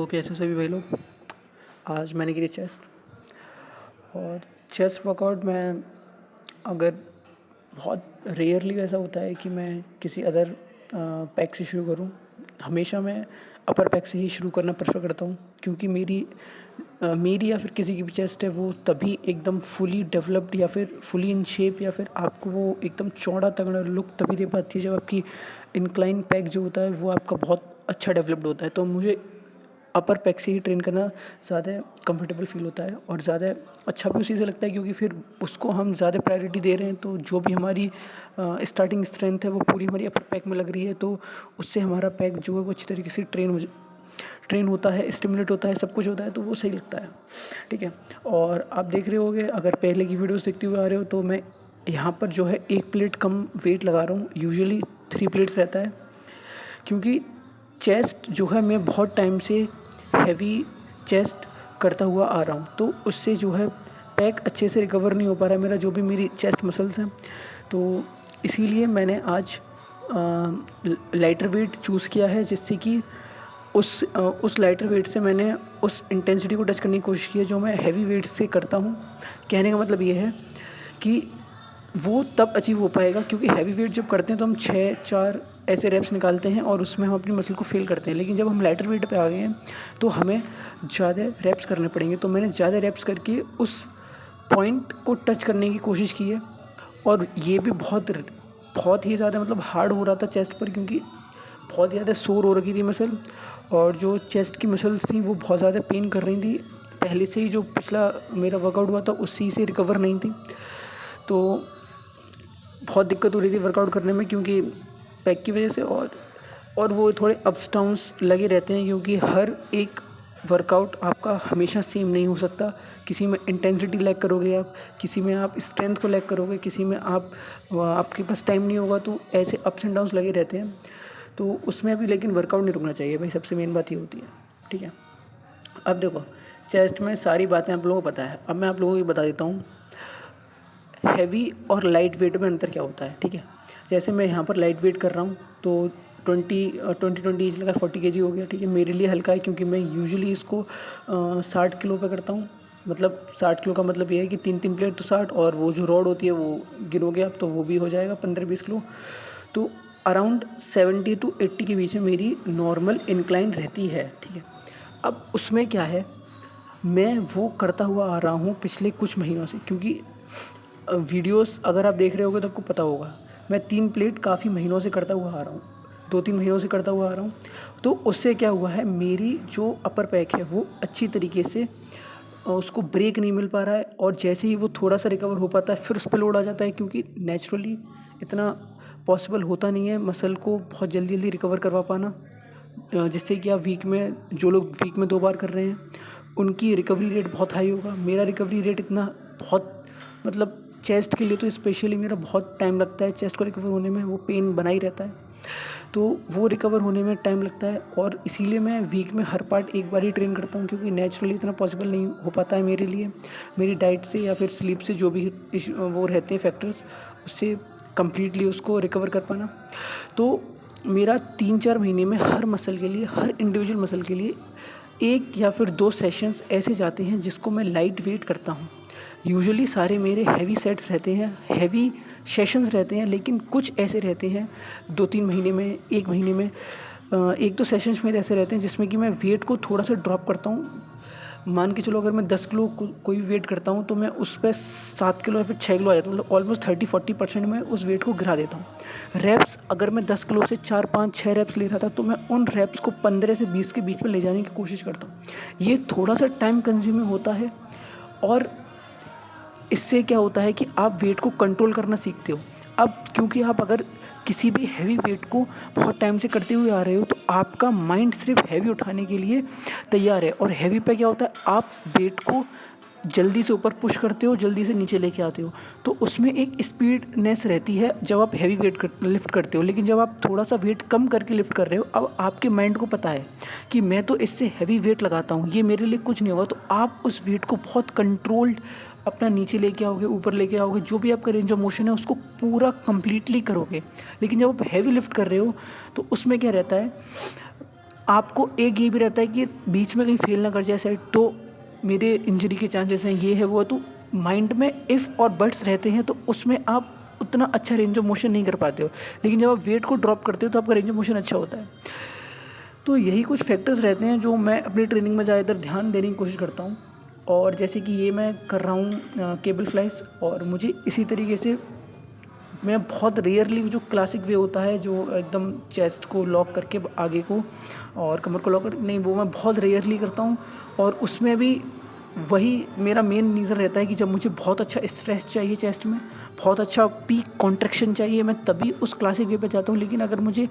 तो कैसे सभी भाई लोग। आज मैंने की थी चेस्ट। और चेस्ट वर्कआउट में अगर बहुत रेयरली ऐसा होता है कि मैं किसी अदर पैक से शुरू करूं। हमेशा मैं अपर पैक से ही शुरू करना प्रेफर करता हूं, क्योंकि मेरी या फिर किसी की भी चेस्ट है वो तभी एकदम फुली डेवलप्ड या फिर फुली इन शेप या फिर आपको वो एकदम चौड़ा तगड़ा लुक तभी दे पाती है जब आपकी इंक्लाइन पैक जो होता है वो आपका बहुत अच्छा डेवलप्ड होता है। तो मुझे अपर पैक से ही ट्रेन करना ज़्यादा कंफर्टेबल फील होता है और ज़्यादा अच्छा भी उसी से लगता है, क्योंकि फिर उसको हम ज़्यादा प्रायोरिटी दे रहे हैं। तो जो भी हमारी स्टार्टिंग स्ट्रेंथ है वो पूरी हमारी अपर पैक में लग रही है, तो उससे हमारा पैक जो है वो अच्छी तरीके से ट्रेन होता है, स्टिमुलेट होता है, सब कुछ होता है, तो वो सही लगता है। ठीक है। और आप देख रहे होगे, अगर पहले की वीडियोस देखते हुए आ रहे हो, तो मैं यहाँ पर जो है 1 प्लेट कम वेट लगा रहा हूँ। यूजुअली 3 प्लेट्स रहता है, क्योंकि चेस्ट जो है मैं बहुत टाइम से हैवी चेस्ट करता हुआ आ रहा हूँ, तो उससे जो है पैक अच्छे से रिकवर नहीं हो पा रहा है मेरा, जो भी मेरी चेस्ट मसल्स हैं। तो इसीलिए मैंने आज लाइटर वेट चूज़ किया है, जिससे कि उस लाइटर वेट से मैंने उस इंटेंसिटी को टच करने की कोशिश की है जो मैं हैवी वेट से करता हूँ। कहने का मतलब ये है कि वो तब अचीव हो पाएगा, क्योंकि हैवी वेट जब करते हैं तो हम 6-4 ऐसे रेप्स निकालते हैं और उसमें हम अपनी मसल को फेल करते हैं। लेकिन जब हम लाइटर वेट पे आ गए हैं तो हमें ज़्यादा रेप्स करने पड़ेंगे। तो मैंने ज़्यादा रेप्स करके उस पॉइंट को टच करने की कोशिश की है। और ये भी बहुत ही ज़्यादा मतलब हार्ड हो रहा था चेस्ट पर, क्योंकि बहुत ज़्यादा सोर हो रखी थी मसल, और जो चेस्ट की मसल्स थी वो बहुत ज़्यादा पेन कर रही थी। पहले से ही जो पिछला मेरा वर्कआउट हुआ था उसी से रिकवर नहीं थी, तो बहुत दिक्कत हो रही थी वर्कआउट करने में, क्योंकि पैक की वजह से। और वो थोड़े अप्स डाउन्स लगे रहते हैं, क्योंकि हर एक वर्कआउट आपका हमेशा सेम नहीं हो सकता। किसी में इंटेंसिटी लैग करोगे आप, किसी में आप स्ट्रेंथ को लैग करोगे, किसी में आपके पास टाइम नहीं होगा, तो ऐसे अप्स एंड डाउन्स लगे रहते हैं। तो उसमें भी लेकिन वर्कआउट नहीं रुकना चाहिए भाई, सबसे मेन बात ये होती है। ठीक है। अब देखो, चेस्ट में सारी बातें आप लोगों को पता है, अब मैं आप लोगों को बता देता हूँ हैवी और लाइट वेट में अंतर क्या होता है। ठीक है। जैसे मैं यहाँ पर लाइट वेट कर रहा हूँ तो 20 ईच लगा 40 kg हो गया। ठीक है। मेरे लिए हल्का है, क्योंकि मैं यूजुअली इसको 60 किलो पे करता हूँ। मतलब 60 किलो का मतलब ये है कि 3 प्लेट तो 60, और वो जो रॉड होती है वो गिनोगे आप तो वो भी हो जाएगा 15-20 किलो। तो अराउंड 70 to 80 के बीच में मेरी नॉर्मल इंक्लाइन रहती है। ठीक है। अब उसमें क्या है, मैं वो करता हुआ आ रहा हूँ पिछले कुछ महीनों से, क्योंकि वीडियोस अगर आप देख रहे होगे तो आपको पता होगा मैं 3 प्लेट काफ़ी महीनों से करता हुआ आ रहा हूँ, 2-3 महीनों से करता हुआ आ रहा हूँ। तो उससे क्या हुआ है, मेरी जो अपर पैक है वो अच्छी तरीके से उसको ब्रेक नहीं मिल पा रहा है, और जैसे ही वो थोड़ा सा रिकवर हो पाता है फिर उस पर लोड आ जाता है, क्योंकि नेचुरली इतना पॉसिबल होता नहीं है मसल को बहुत जल्दी रिकवर करवा पाना। जिससे कि आप जो लोग वीक में 2 बार कर रहे हैं उनकी रिकवरी रेट बहुत हाई होगा। मेरा रिकवरी रेट इतना बहुत मतलब चेस्ट के लिए तो स्पेशली मेरा बहुत टाइम लगता है चेस्ट को रिकवर होने में, वो पेन बना ही रहता है, तो वो रिकवर होने में टाइम लगता है। और इसीलिए मैं वीक में हर पार्ट एक बार ही ट्रेन करता हूँ, क्योंकि नेचुरली इतना पॉसिबल नहीं हो पाता है मेरे लिए, मेरी डाइट से या फिर स्लीप से जो भी वो रहते हैं फैक्टर्स, उससे कम्प्लीटली उसको रिकवर कर पाना। तो मेरा 3-4 महीने में हर मसल के लिए, हर इंडिविजुअल मसल के लिए 1 या फिर 2 सेशंस ऐसे जाते हैं जिसको मैं लाइट वेट करता हूँ। यूजुअली सारे मेरे हैवी सेट्स रहते हैं, हैवी सेशंस रहते हैं, लेकिन कुछ ऐसे रहते हैं 2-3 महीने में, 1 महीने में 1-2 सेशंस मेरे ऐसे रहते हैं जिसमें कि मैं वेट को थोड़ा सा ड्रॉप करता हूँ। मान के चलो, अगर मैं 10 किलो कोई वेट करता हूँ तो मैं उस पर 7 किलो या फिर 6 किलो आ जाता हूँ, मतलब ऑलमोस्ट 30-40% में उस वेट को गिरा देता हूँ। रैप्स अगर मैं 10 किलो से 4-5-6 रैप्स ले रहा था तो मैं उन रैप्स को 15 से 20 के बीच में ले जाने की कोशिश करता हूँ। ये थोड़ा सा टाइम कंज्यूमिंग होता है, और इससे क्या होता है कि आप वेट को कंट्रोल करना सीखते हो। अब क्योंकि आप अगर किसी भी हैवी वेट को बहुत टाइम से करते हुए आ रहे हो तो आपका माइंड सिर्फ हैवी उठाने के लिए तैयार है, और हैवी पे क्या होता है, आप वेट को जल्दी से ऊपर पुश करते हो, जल्दी से नीचे लेके आते हो, तो उसमें एक स्पीडनेस रहती है जब आप हैवी वेट लिफ्ट करते हो। लेकिन जब आप थोड़ा सा वेट कम करके लिफ्ट कर रहे हो, अब आपके माइंड को पता है कि मैं तो इससे हैवी वेट लगाता हूँ, ये मेरे लिए कुछ नहीं होगा, तो आप उस वेट को बहुत कंट्रोल्ड अपना नीचे लेके आओगे, ऊपर लेके आओगे, जो भी आपका रेंज ऑफ मोशन है उसको पूरा कंप्लीटली करोगे। लेकिन जब आप हैवी लिफ्ट कर रहे हो तो उसमें क्या रहता है, आपको एक ये भी रहता है कि बीच में कहीं फेल ना कर जाए सेट, तो मेरे इंजरी के चांसेस हैं, ये है वो है। तो माइंड में इफ़ और बट्स रहते हैं तो उसमें आप उतना अच्छा रेंज ऑफ मोशन नहीं कर पाते हो, लेकिन जब आप वेट को ड्रॉप करते हो तो आपका रेंज ऑफ मोशन अच्छा होता है। तो यही कुछ फैक्टर्स रहते हैं जो मैं अपनी ट्रेनिंग में ज़्यादातर ध्यान देने की कोशिश करता हूँ। और जैसे कि ये मैं कर रहा हूँ केबल फ्लाइज, और मुझे इसी तरीके से मैं बहुत रेयरली जो क्लासिक वे होता है जो एकदम चेस्ट को लॉक करके आगे को और कमर को लॉक कर, नहीं, वो मैं बहुत रेयरली करता हूँ। और उसमें भी वही मेरा मेन रीज़न रहता है कि जब मुझे बहुत अच्छा स्ट्रेस चाहिए चेस्ट में, बहुत अच्छा पीक कॉन्ट्रैक्शन चाहिए, मैं तभी उस क्लासिक वे पे जाता हूँ। लेकिन अगर मुझे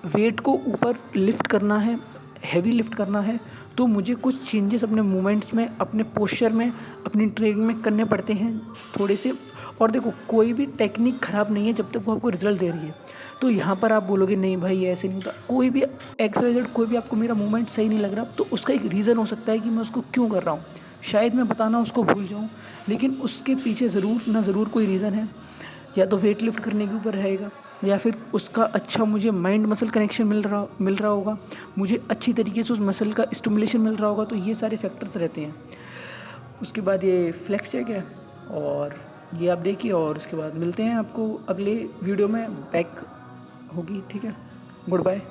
वेट को ऊपर लिफ्ट करना है, हैवी लिफ्ट करना है, तो मुझे कुछ चेंजेस अपने मूवमेंट्स में, अपने पोस्चर में, अपनी ट्रेनिंग में करने पड़ते हैं थोड़े से। और देखो, कोई भी टेक्निक ख़राब नहीं है जब तक वो आपको रिजल्ट दे रही है। तो यहाँ पर आप बोलोगे नहीं भाई ऐसे नहीं होता, कोई भी एक्सरसाइज, कोई भी आपको मेरा मूवमेंट सही नहीं लग रहा, तो उसका एक रीज़न हो सकता है कि मैं उसको क्यों कर रहा हूँ। शायद मैं बताना उसको भूल जाऊँ, लेकिन उसके पीछे ज़रूर ना ज़रूर कोई रीज़न है। या तो वेट लिफ्ट करने के ऊपर रहेगा, या फिर उसका अच्छा मुझे माइंड मसल कनेक्शन मिल रहा होगा, मुझे अच्छी तरीके से उस मसल का स्टिमुलेशन मिल रहा होगा। तो ये सारे फैक्टर्स रहते हैं। उसके बाद ये फ्लेक्स चेक है, और ये आप देखिए, और उसके बाद मिलते हैं आपको अगले वीडियो में, बैक होगी। ठीक है, गुड बाय।